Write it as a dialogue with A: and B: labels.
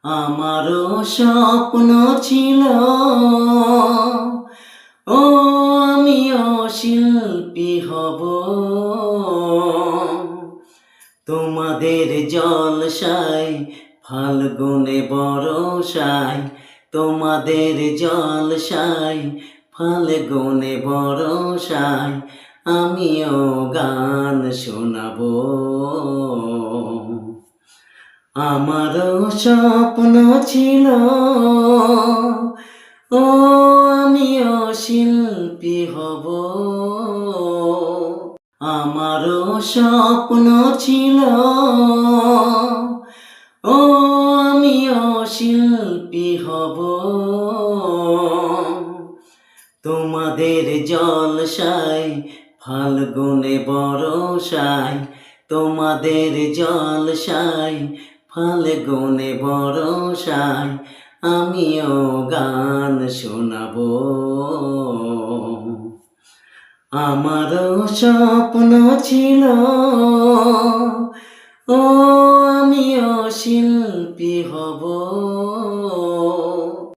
A: আমারও স্বপ্ন ছিল ও আমিও শিল্পী হব, তোমাদের জলসায় ফাল্গুনে বরসায়, তোমাদের জলসায় ফাল্গুনে বরসায় আমিও গান শোনাবো। আমারও স্বপ্ন ছিল ও আমিও শিল্পী হব, আমারও স্বপ্ন ছিল ও আমিও শিল্পী হব, তোমাদের জলসায় ফাল্গুনে বরসায়, তোমাদের জলসায় ফাল্গুনে বরসায় আমিও গান শোনাবো। আমারও স্বপ্ন ছিল ও আমিও শিল্পী হব।